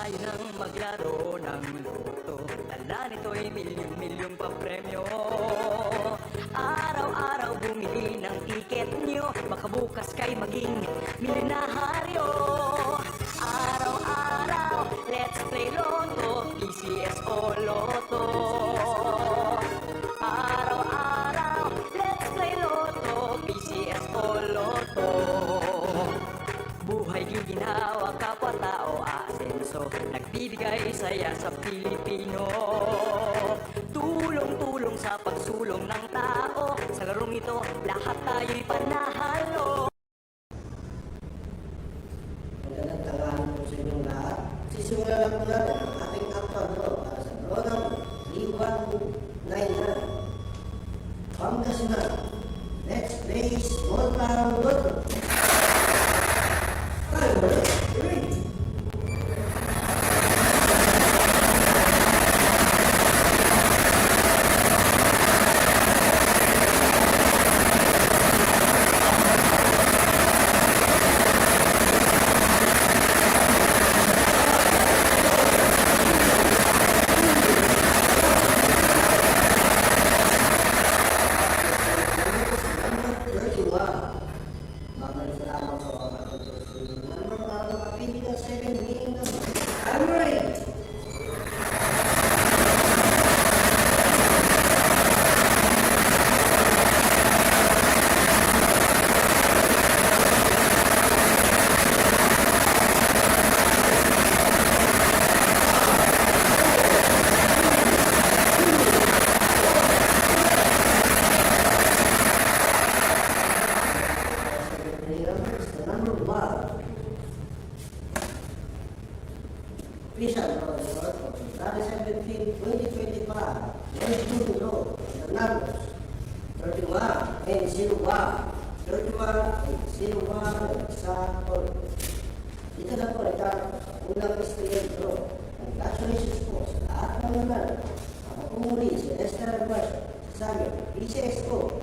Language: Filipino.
tayo nang maglaro ng loto. Tala nito'y milyong-milyong papremyo. Araw-araw bumili ng tiket nyo, baka bukas kay maging milyonaryo. Araw-araw, let's play loto, PCS o loto. Araw-araw, let's play loto, PCS o loto. Buhay ginawa, kapwa-tao asenso, nagbibigay saya sa Pilipino. Tulong-tulong sa pagsulong ng tao, sa larong ito lahat tayo'y panahalo. Magandang tanghali po sa inyong lahat. Sisimulan na po natin ang ating aktual para sa program 3199 Pangasinan. Next place, small town Lotto. Official report for February 17, 2025. Wednesday below the numbers 31 and 01. 31 and 01 sa all. Dito na po unang STL draw. Congratulations po sa lahat ng naman. Ako po muli si STL Pangasinan sa PCS ko.